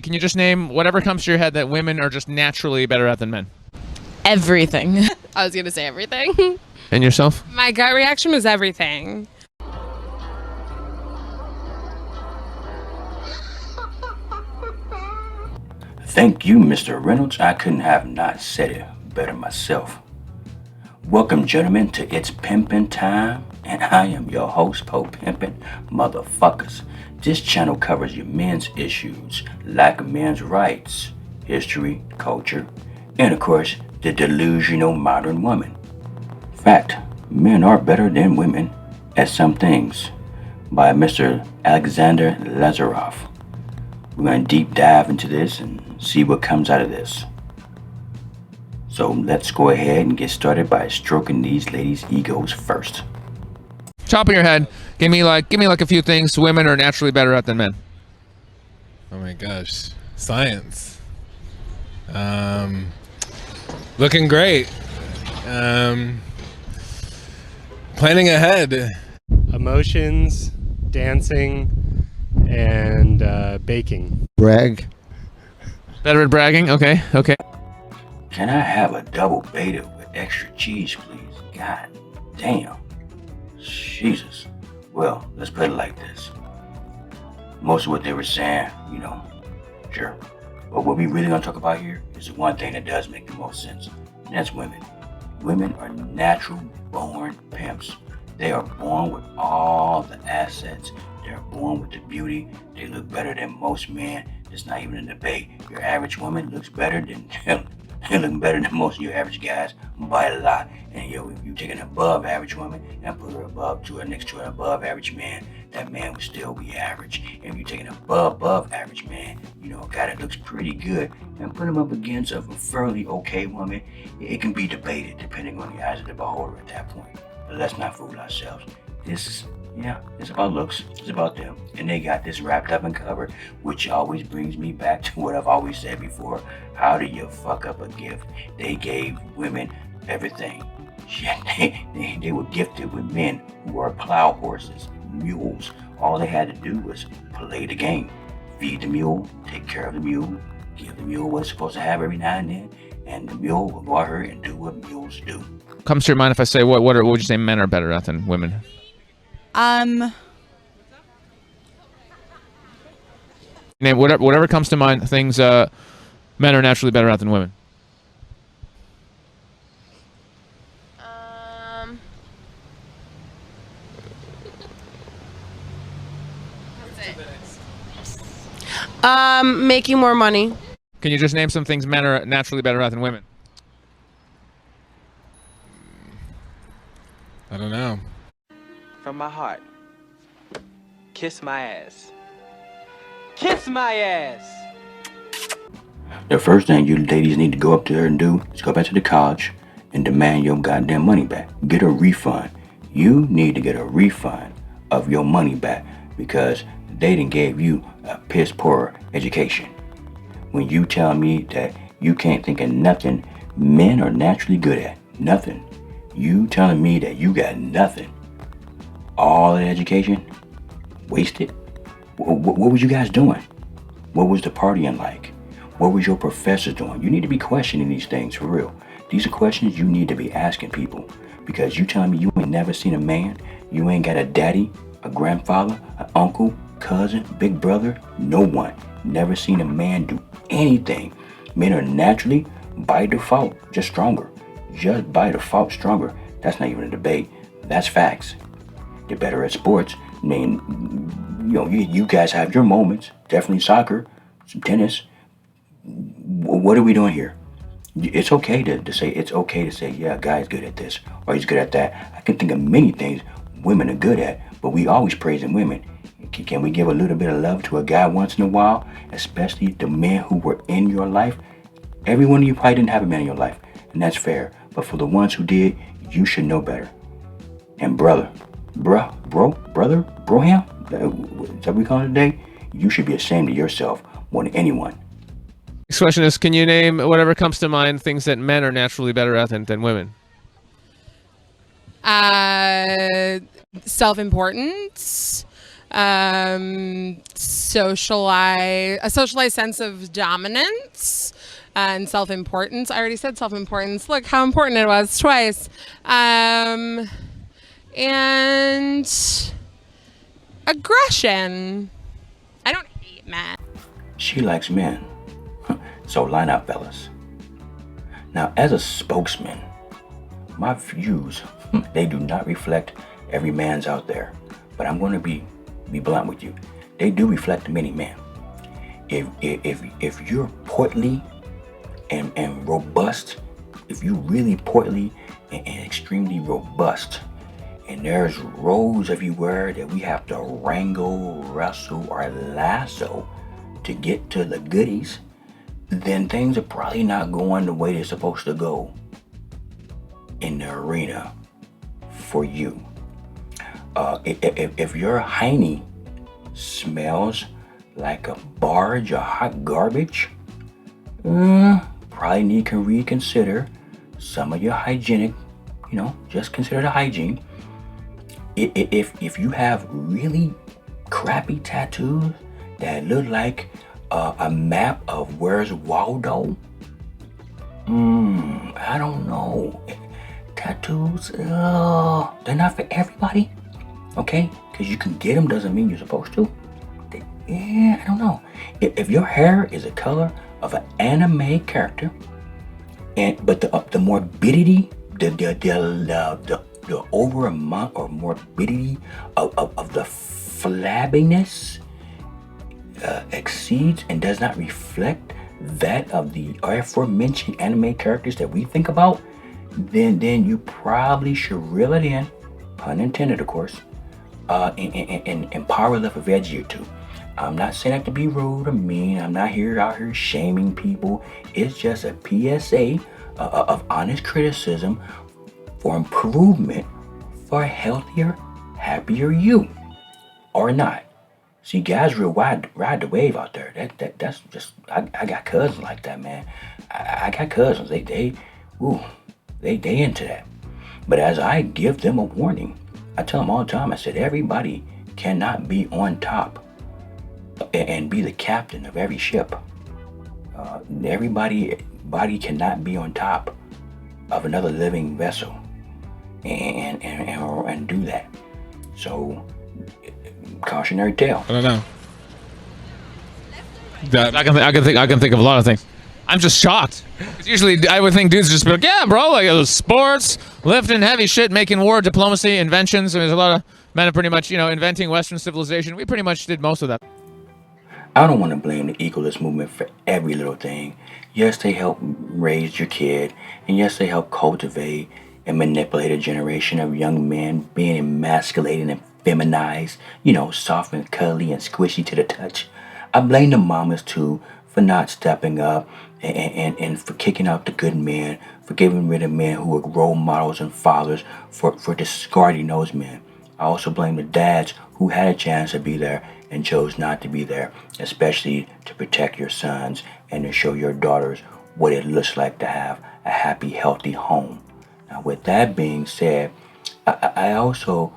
Can you just name whatever comes to your head that women are just naturally better at than men? Everything. I was going to say everything. And yourself? My gut reaction was everything. Thank you, Mr. Reynolds. I couldn't have not said it better myself. Welcome, gentlemen, to It's Pimpin' Time, and I am your host, Po Pimpin' Motherfuckers. This channel covers your men's issues, lack of men's rights, history, culture, and of course, the delusional modern woman. Fact, men are better than women at some things, by Mr. Alexander Lazaroff. We're going to deep dive into this and see what comes out of this. So let's go ahead and get started by stroking these ladies' egos first. Top of your head, give me like a few things women are naturally better at than men. Oh my gosh, science. Looking great. Planning ahead. Emotions, dancing, and baking. Brag. Better at bragging? Okay. Can I have a double beta with extra cheese, please? God damn. Jesus. Well, let's put it like this. Most of what they were saying, sure. But what we really gonna talk about here is the one thing that does make the most sense, and that's women. Women are natural born pimps. They are born with all the assets. They're born with the beauty. They look better than most men. It's not even a debate. Your average woman looks better than most of your average guys by a lot. And if you take an above average woman and put her next to an above average man, that man would still be average. And if you take an above average man, a guy that looks pretty good, and put him up against a fairly okay woman, it can be debated depending on the eyes of the beholder at that point. But let's not fool ourselves. It's about looks. It's about them. And they got this wrapped up and covered, which always brings me back to what I've always said before. How do you fuck up a gift? They gave women everything. They were gifted with men who were plow horses, mules. All they had to do was play the game. Feed the mule, take care of the mule, give the mule what it's supposed to have every now and then, and the mule will go out here and do what mules do. Comes to your mind if I say what would you say men are better at than women? Name whatever comes to mind. Things men are naturally better at than women. Making more money. Can you just name some things men are naturally better at than women? I don't know. From my heart, kiss my ass. Kiss my ass! The first thing you ladies need to go up there and do is go back to the college and demand your goddamn money back. Get a refund. You need to get a refund of your money back because they done gave you a piss poor education. When you tell me that you can't think of nothing men are naturally good at, nothing. You telling me that you got nothing. All that education, wasted. What was you guys doing? What was the partying like? What was your professor doing? You need to be questioning these things for real. These are questions you need to be asking people. Because you telling me you ain't never seen a man, you ain't got a daddy, a grandfather, an uncle, cousin, big brother, no one. Never seen a man do anything. Men are naturally, by default, just stronger. Just by default stronger. That's not even a debate. That's facts. They're better at sports. I mean, you guys have your moments. Definitely soccer, some tennis. What are we doing here? It's okay to say, yeah, a guy's good at this or he's good at that. I can think of many things women are good at, but we always praising women. Can we give a little bit of love to a guy once in a while, especially the men who were in your life? Every one of you probably didn't have a man in your life, and that's fair. But for the ones who did, you should know better. And broham, is that what we call it today? You should be ashamed of yourself more than anyone. Next question is, can you name whatever comes to mind things that men are naturally better at than women? Self-importance, a socialized sense of dominance and self-importance. I already said self-importance. Look how important it was twice. And aggression. I don't hate men. She likes men. So line up, fellas. Now, as a spokesman, my views, they do not reflect every man's out there. But I'm going to be blunt with you. They do reflect many men. If you're portly and robust, if you're really portly and extremely robust, and there's roads everywhere that we have to wrangle, wrestle, or lasso to get to the goodies, then things are probably not going the way they're supposed to go in the arena for you. If your hiney smells like a barge of hot garbage, probably need to reconsider some of your hygienic, just consider the hygiene. If you have really crappy tattoos that look like a map of Where's Waldo, I don't know. Tattoos, they're not for everybody, okay? Because you can get them doesn't mean you're supposed to. I don't know. If your hair is the color of an anime character, but the morbidity, the over amount or morbidity of the flabbiness exceeds and does not reflect that of the aforementioned anime characters that we think about, then you probably should reel it in, pun intended of course, and power lift a veggie or two. I'm not saying that to be rude or mean. I'm not out here shaming people. It's just a PSA of honest criticism for improvement for a healthier, happier you, or not. See, guys real ride the wave out there. That's just I got cousins like that, man. I got cousins. They into that. But as I give them a warning, I tell them all the time. I said everybody cannot be on top and be the captain of every ship. Everybody cannot be on top of another living vessel and do that. So, cautionary tale. I don't know. I can think of a lot of things. I'm just shocked. 'Cause usually I would think dudes just be like, yeah, bro, like it was sports, lifting heavy shit, making war, diplomacy, inventions. There's a lot of men are pretty much, inventing Western civilization. We pretty much did most of that. I don't want to blame the equalist movement for every little thing. Yes, they help raise your kid, and yes, they help cultivate and manipulate a generation of young men being emasculated and feminized, soft and cuddly and squishy to the touch. I blame the mamas too for not stepping up and for kicking out the good men, for getting rid of men who are role models and fathers, for discarding those men. I also blame the dads who had a chance to be there and chose not to be there, especially to protect your sons and to show your daughters what it looks like to have a happy, healthy home. Now, with that being said, I also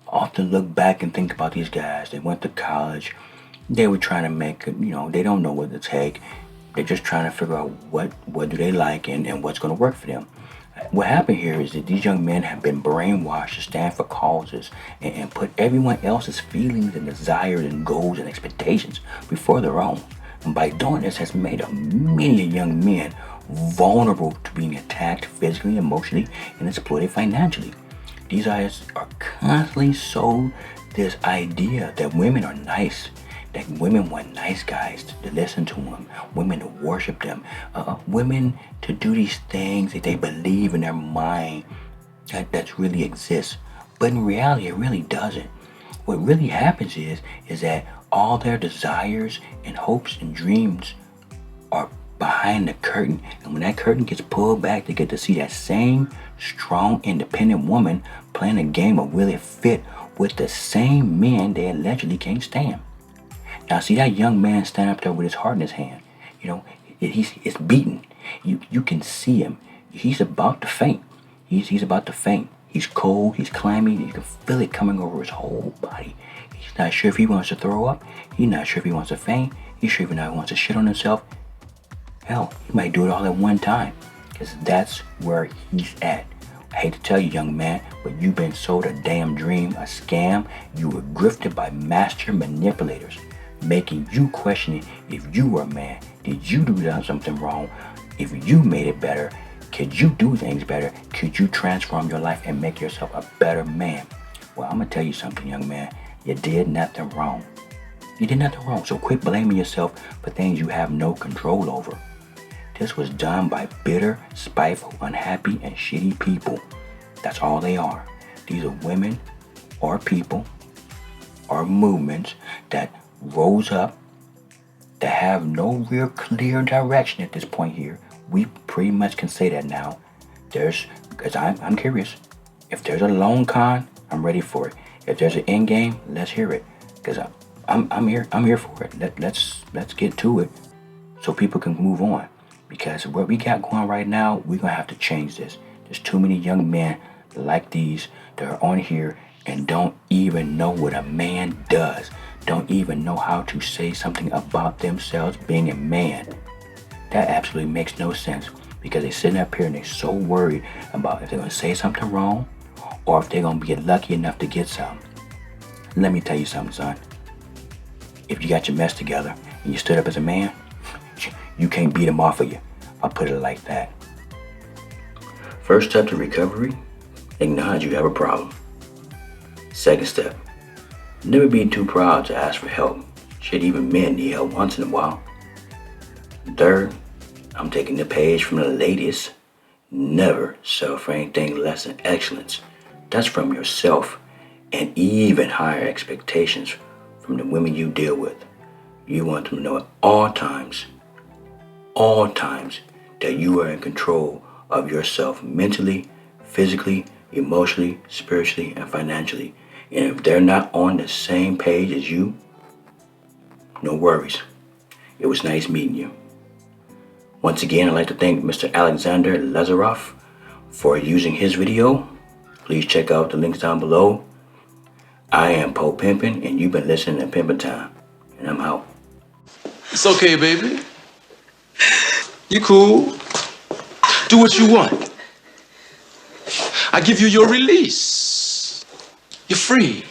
often look back and think about these guys. They went to college. They were trying to make, they don't know what to take. They're just trying to figure out what do they like and what's going to work for them. What happened here is that these young men have been brainwashed to stand for causes and put everyone else's feelings and desires and goals and expectations before their own. And by doing this has made many young men vulnerable to being attacked physically, emotionally, and exploited financially. These guys are constantly sold this idea that women are nice, that women want nice guys to listen to them, women to worship them, women to do these things that they believe in their mind that really exists. But in reality, it really doesn't. What really happens is that all their desires and hopes and dreams are behind the curtain. And when that curtain gets pulled back, they get to see that same strong, independent woman playing a game of will it fit with the same men they allegedly can't stand. Now, see that young man stand up there with his heart in his hand. It's beaten. You can see him. He's about to faint. He's about to faint. He's cold. He's clammy. You can feel it coming over his whole body. He's not sure if he wants to throw up. He's not sure if he wants to faint. He's sure if he wants to shit on himself. Hell, he might do it all at one time. Because that's where he's at. I hate to tell you, young man, but you've been sold a damn dream, a scam. You were grifted by master manipulators, making you question if you were a man. Did you do something wrong? If you made it better, could you do things better? Could you transform your life and make yourself a better man? Well, I'm going to tell you something, young man. You did nothing wrong. You did nothing wrong. So quit blaming yourself for things you have no control over. This was done by bitter, spiteful, unhappy, and shitty people. That's all they are. These are women or people or movements that rose up that have no real clear direction at this point here. We pretty much can say that now. Because I'm curious. If there's a long con, I'm ready for it. If there's an end game, let's hear it. Because I'm here for it. Let's get to it so people can move on. Because what we got going right now, we're going to have to change this. There's too many young men like these that are on here and don't even know what a man does. Don't even know how to say something about themselves being a man. That absolutely makes no sense. Because they're sitting up here and they're so worried about if they're going to say something wrong or if they're going to be lucky enough to get something. Let me tell you something, son. If you got your mess together and you stood up as a man, you can't beat them off of you. I'll put it like that. First step to recovery, acknowledge you have a problem. Second step, never be too proud to ask for help. Shit, even men need help once in a while. Third, I'm taking the page from the ladies. Never settle for anything less than excellence. That's from yourself and even higher expectations from the women you deal with. You want them to know at all times, that you are in control of yourself mentally, physically, emotionally, spiritually, and financially. And if they're not on the same page as you, no worries. It was nice meeting you. Once again, I'd like to thank Mr. Alexander Lazaroff for using his video. Please check out the links down below. I am Poe Pimpin', and you've been listening to Pimpin' Time. And I'm out. It's okay, baby. You cool. Do what you want. I give you your release. You're free.